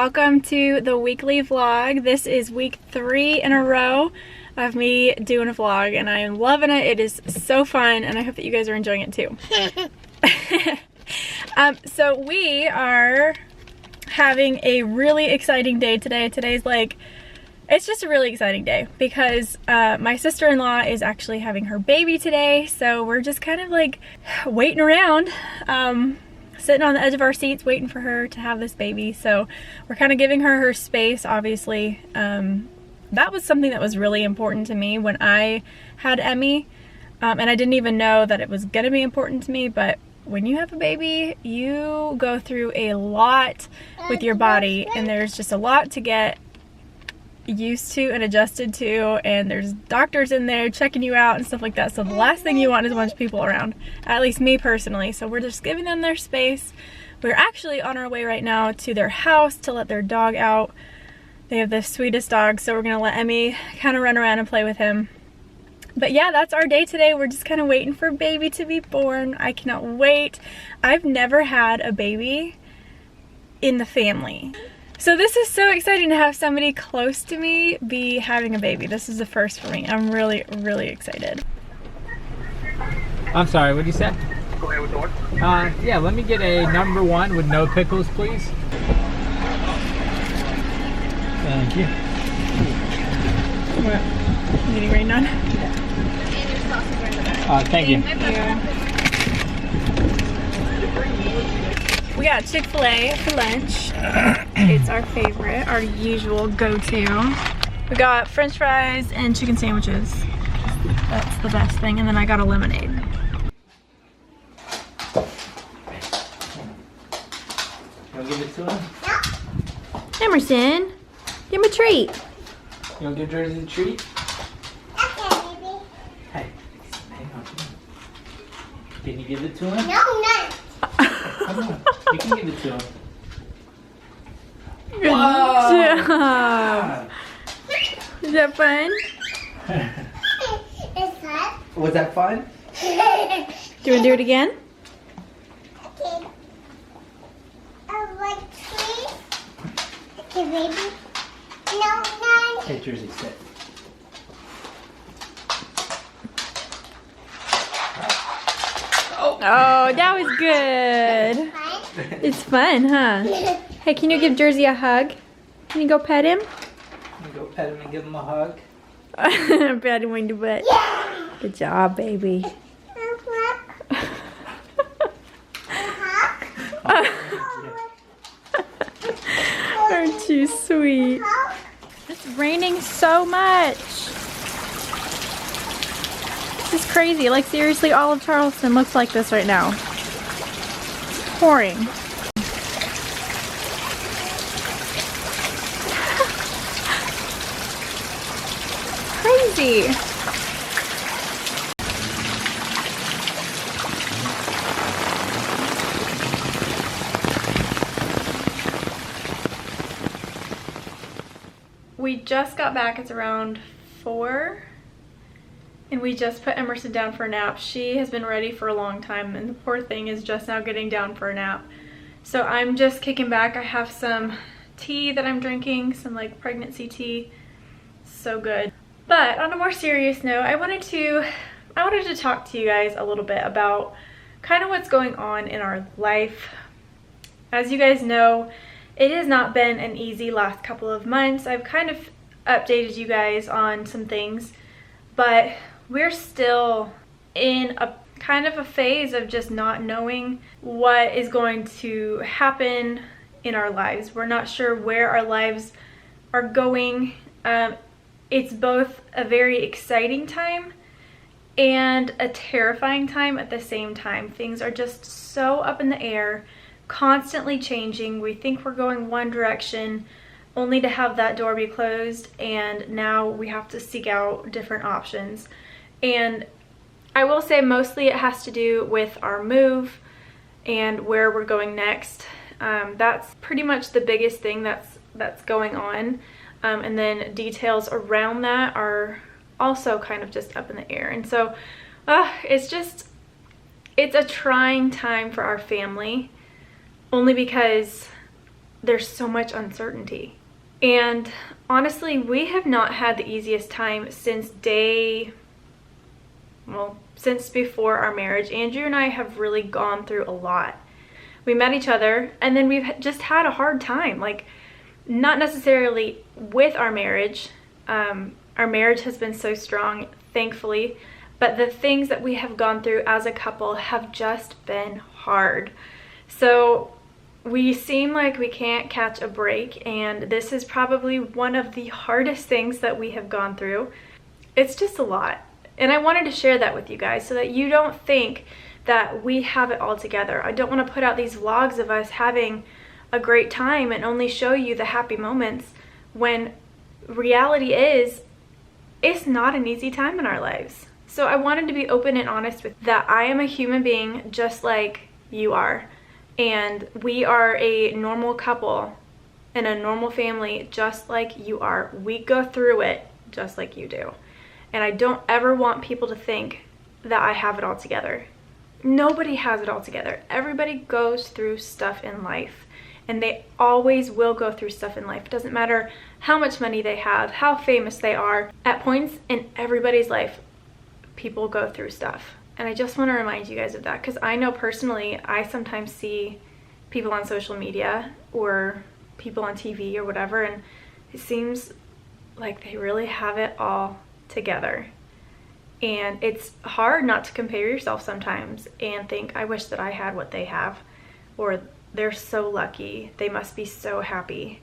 welcome to the weekly vlog. This is week 3 in a row of me doing a vlog and I am loving it. It is so fun and I hope that you guys are enjoying it too. So we are having a really exciting day today. Today's like, it's just a really exciting day because my sister-in-law is actually having her baby today. So we're just kind of like waiting around, sitting on the edge of our seats waiting for her to have this baby. So we're kind of giving her her space, obviously. That was something that was really important to me when I had Emmy. And I didn't even know that it was gonna be important to me, but when you have a baby, you go through a lot with your body and there's just a lot to get used to and adjusted to, and there's doctors in there checking you out and stuff like that. So the last thing you want is a bunch of people around, at least me personally. So we're just giving them their space. We're actually on our way right now to their house to let their dog out. They have the sweetest dog, so we're gonna let Emmy kind of run around and play with him. But yeah, that's our day today. We're just kind of waiting for baby to be born. I cannot wait. I've never had a baby in the family. So this is so exciting to have somebody close to me be having a baby. This is the first for me. I'm really, really excited. I'm sorry, what did you say? Go ahead with the order. Yeah, let me get a number 1 with no pickles, please. Thank you. What? Getting rained on? Thank you. We got Chick-fil-A for lunch. It's our favorite, our usual go-to. We got French fries and chicken sandwiches. That's the best thing. And then I got a lemonade. You want to give it to him? Emerson, give him a treat. You want to give Jersey the treat? Okay, baby. Hey, hang on. Can you give it to him? No, no. Come on, you can give it to him. Good job. Is that fun? Is that? Was that fun? Do you want to do it again? Okay. I like trees. Okay, baby. No, no. Hey, Jersey, sit. Oh, that was good. Fine. It's fun, huh? Hey, can you give Jersey a hug? Can you go pet him? I'm gonna go pet him and give him a hug. Pet him in the butt. Yeah. Good job, baby. Aren't you sweet? It's raining so much. This is crazy. Like seriously, all of Charleston looks like this right now. It's pouring. Crazy. We just got back. It's around 4. And we just put Emerson down for a nap. She has been ready for a long time and the poor thing is just now getting down for a nap. So I'm just kicking back. I have some tea that I'm drinking, some like pregnancy tea. So good. But on a more serious note, I wanted to talk to you guys a little bit about kind of what's going on in our life. As you guys know, it has not been an easy last couple of months. I've kind of updated you guys on some things, but we're still in a kind of a phase of just not knowing what is going to happen in our lives. We're not sure where our lives are going. It's both a very exciting time and a terrifying time at the same time. Things are just so up in the air, constantly changing. We think we're going one direction only to have that door be closed, and now we have to seek out different options. And I will say mostly it has to do with our move and where we're going next. That's pretty much the biggest thing that's going on. And then details around that are also kind of just up in the air. And so it's a trying time for our family, only because there's so much uncertainty. And honestly, we have not had the easiest time since since before our marriage. Andrew and I have really gone through a lot. We met each other, and then we've just had a hard time, like, not necessarily with our marriage. Our marriage has been so strong, thankfully, but the things that we have gone through as a couple have just been hard. So we seem like we can't catch a break, and this is probably one of the hardest things that we have gone through. It's just a lot. And I wanted to share that with you guys so that you don't think that we have it all together. I don't want to put out these vlogs of us having a great time and only show you the happy moments, when reality is, it's not an easy time in our lives. So I wanted to be open and honest with that. I am a human being just like you are. And we are a normal couple and a normal family just like you are. We go through it just like you do. And I don't ever want people to think that I have it all together. Nobody has it all together. Everybody goes through stuff in life. And they always will go through stuff in life. It doesn't matter how much money they have, how famous they are. At points in everybody's life, people go through stuff. And I just want to remind you guys of that, because I know personally, I sometimes see people on social media or people on TV or whatever, and it seems like they really have it all together. And it's hard not to compare yourself sometimes and think, I wish that I had what they have, or they're so lucky, they must be so happy.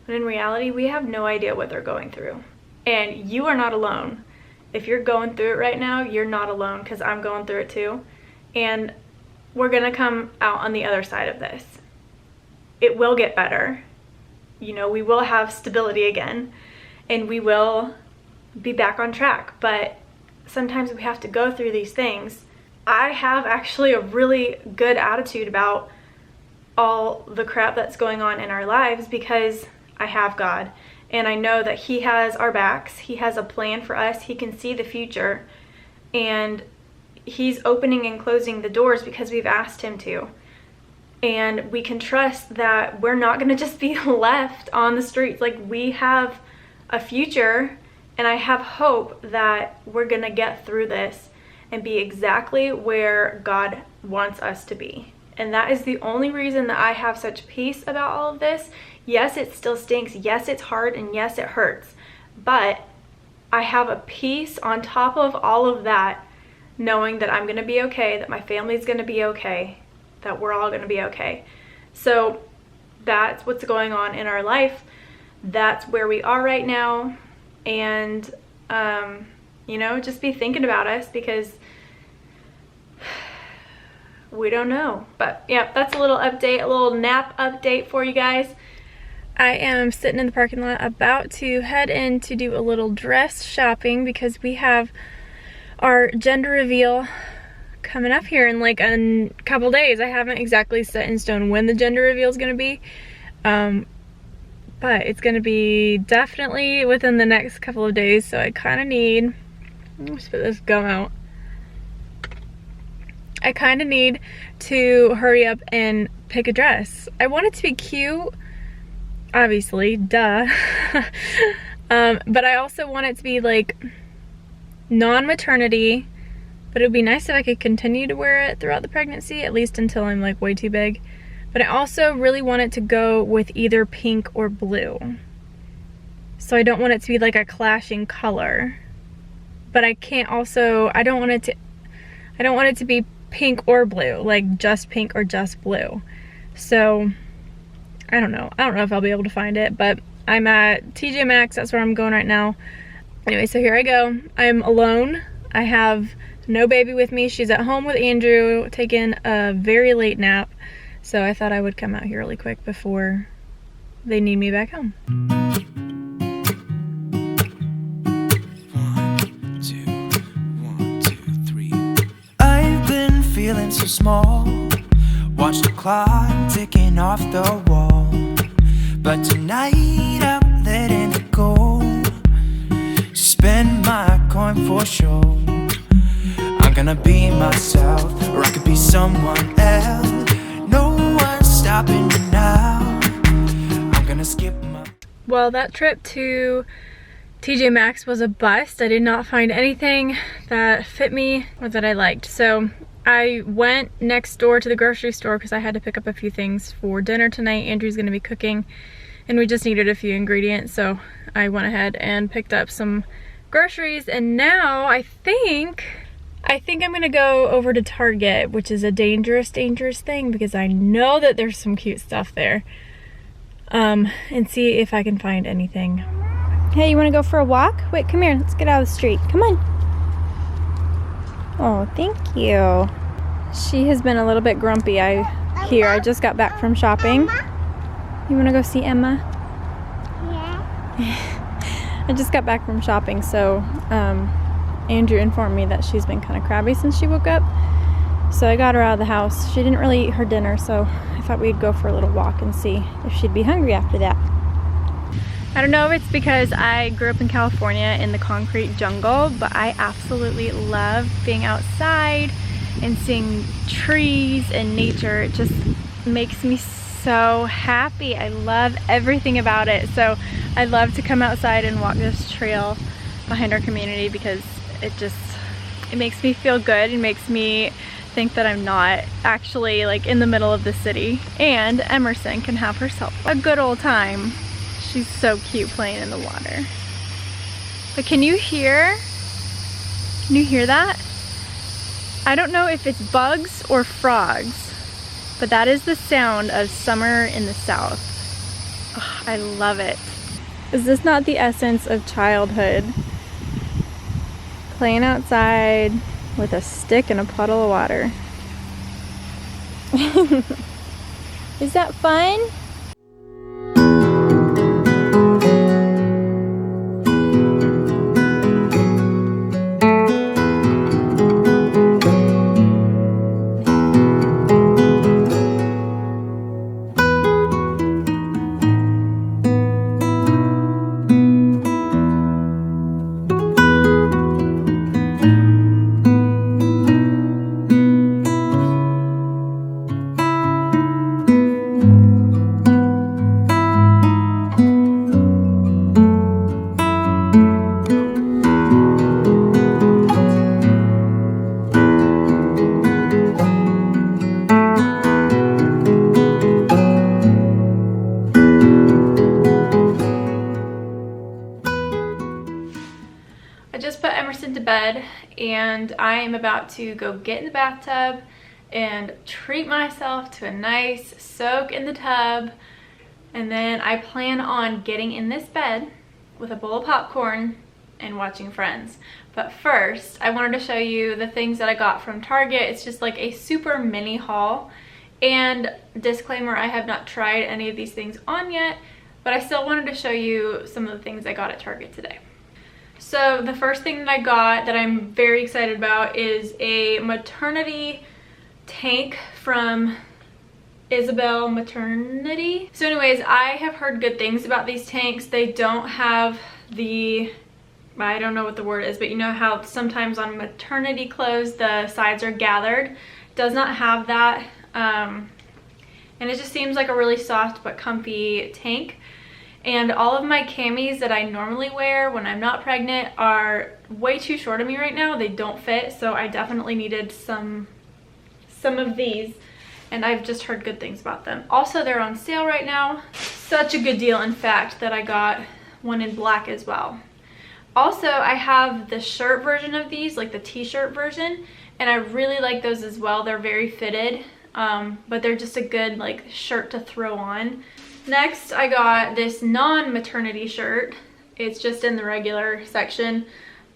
But in reality, we have no idea what they're going through. And you are not alone. If you're going through it right now, you're not alone, because I'm going through it too. And we're gonna come out on the other side of this. It will get better. You know, we will have stability again, and we will be back on track. But sometimes we have to go through these things. I have actually a really good attitude about all the crap that's going on in our lives, because I have God. And I know that He has our backs. He has a plan for us. He can see the future. And He's opening and closing the doors because we've asked Him to. And we can trust that we're not going to just be left on the streets. Like, we have a future, and I have hope that we're going to get through this and be exactly where God wants us to be. And that is the only reason that I have such peace about all of this. Yes, it still stinks. Yes, it's hard. And yes, it hurts. But I have a peace on top of all of that, knowing that I'm going to be okay, that my family's going to be okay, that we're all going to be okay. So that's what's going on in our life. That's where we are right now. And, you know, just be thinking about us, because we don't know. But yeah, that's a little update, a little nap update for you guys. I am sitting in the parking lot about to head in to do a little dress shopping, because we have our gender reveal coming up here in like a couple days. I haven't exactly set in stone when the gender reveal is going to be, but it's going to be definitely within the next couple of days. So I kind of need, let's put this gum out. I kind of need to hurry up and pick a dress. I want it to be cute, obviously, duh. But I also want it to be like non-maternity, but it would be nice if I could continue to wear it throughout the pregnancy, at least until I'm like way too big. But I also really want it to go with either pink or blue. So I don't want it to be like a clashing color, but I can't also, I don't want it to be pink or blue, like just pink or just blue. So I don't know if I'll be able to find it, but I'm at TJ Maxx. That's where I'm going right now. Anyway, so here I go. I'm alone. I have no baby with me. She's at home with Andrew, taking a very late nap. So I thought I would come out here really quick before they need me back home. 1, 2, 1, 2, 3. I've been feeling so small. Watch the clock ticking off the wall. But tonight I'm letting it go. Spend my coin for sure. I'm gonna be myself, or I could be someone else. No one's stopping me now. gonna skip my... Well, that trip to TJ Maxx was a bust. I did not find anything that fit me or that I liked. So I went next door to the grocery store because I had to pick up a few things for dinner tonight. Andrew's gonna be cooking and we just needed a few ingredients. So I went ahead and picked up some groceries, and now I think I'm gonna go over to Target, which is a dangerous thing because I know that there's some cute stuff there. And see if I can find anything. Hey, you wanna go for a walk? Wait, come here, let's get out of the street. Come on. Oh, thank you. She has been a little bit grumpy, I hear. I just got back from shopping. You wanna go see Emma? Yeah. I just got back from shopping, so Andrew informed me that she's been kind of crabby since she woke up. So I got her out of the house. She didn't really eat her dinner, so I thought we'd go for a little walk and see if she'd be hungry after that. I don't know if it's because I grew up in California in the concrete jungle, but I absolutely love being outside and seeing trees and nature. It just makes me so happy. I love everything about it. So I love to come outside and walk this trail behind our community because it makes me feel good. It makes me think that I'm not actually like in the middle of the city, and Emerson can have herself a good old time. She's so cute playing in the water. But can you hear that? I don't know if it's bugs or frogs, but that is the sound of summer in the South. Oh, I love it. Is this not the essence of childhood? Playing outside with a stick and a puddle of water. Is that fun? To bed, and I am about to go get in the bathtub and treat myself to a nice soak in the tub, and then I plan on getting in this bed with a bowl of popcorn and watching Friends. But first I wanted to show you the things that I got from Target. It's just like a super mini haul, and disclaimer, I have not tried any of these things on yet, but I still wanted to show you some of the things I got at Target today. So the first thing that I got that I'm very excited about is a maternity tank from Isabel Maternity. So anyways, I have heard good things about these tanks. They don't have the, I don't know what the word is, but you know how sometimes on maternity clothes the sides are gathered? Does not have that. And it just seems like a really soft but comfy tank. And all of my camis that I normally wear when I'm not pregnant are way too short of me right now. They don't fit, so I definitely needed some of these, and I've just heard good things about them. Also, they're on sale right now. Such a good deal, in fact, that I got one in black as well. Also, I have the shirt version of these, like the t-shirt version, and I really like those as well. They're very fitted, but they're just a good like shirt to throw on. Next, I got this non-maternity shirt. It's just in the regular section.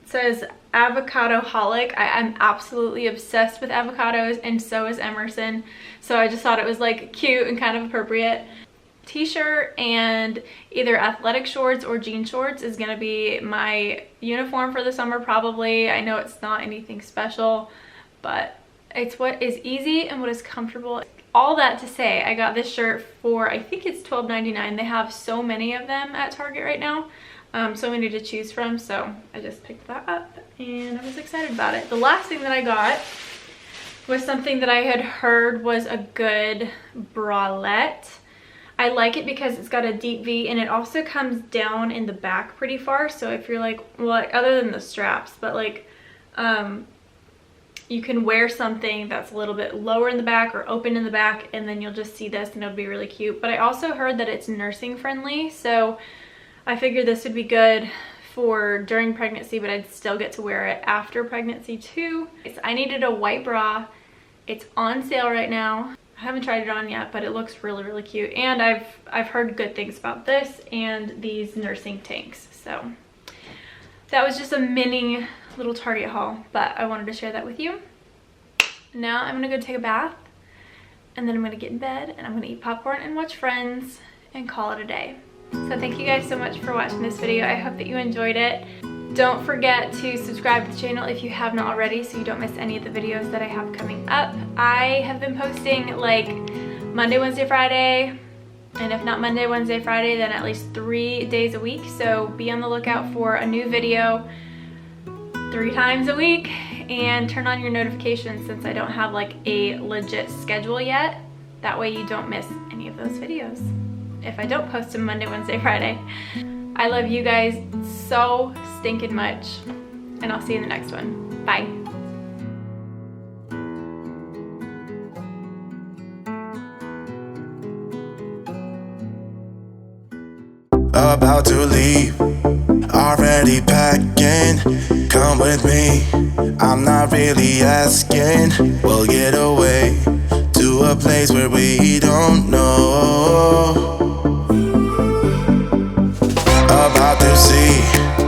It says Avocado-holic. I'm absolutely obsessed with avocados, and so is Emerson. So I just thought it was like cute and kind of appropriate. T-shirt and either athletic shorts or jean shorts is gonna be my uniform for the summer probably. I know it's not anything special, but it's what is easy and what is comfortable. All that to say, I got this shirt for, I think it's $12.99. They have so many of them at Target right now, so many to choose from, so I just picked that up and I was excited about it. The last thing that I got was something that I had heard was a good bralette. I like it because it's got a deep V, and it also comes down in the back pretty far. So if you're like, well, other than the straps, but like you can wear something that's a little bit lower in the back or open in the back, and then you'll just see this and it'll be really cute. But I also heard that it's nursing friendly, so I figured this would be good for during pregnancy, but I'd still get to wear it after pregnancy too. I needed a white bra. It's on sale right now. I haven't tried it on yet, but it looks really, really cute. And I've heard good things about this and these nursing tanks. So that was just a mini little Target haul, but I wanted to share that with you. Now I'm gonna go take a bath, and then I'm gonna get in bed, and I'm gonna eat popcorn and watch Friends and call it a day. So thank you guys so much for watching this video. I hope that you enjoyed it. Don't forget to subscribe to the channel if you have not already, so you don't miss any of the videos that I have coming up. I have been posting like Monday, Wednesday, Friday, and if not Monday, Wednesday, Friday, then at least 3 days a week. So be on the lookout for a new video 3 times a week, and turn on your notifications since I don't have like a legit schedule yet. That way you don't miss any of those videos if I don't post them Monday, Wednesday, Friday. I love you guys so stinking much, and I'll see you in the next one. Bye. About to leave, already packing. Come with me, I'm not really asking. We'll get away to a place where we don't know. About to see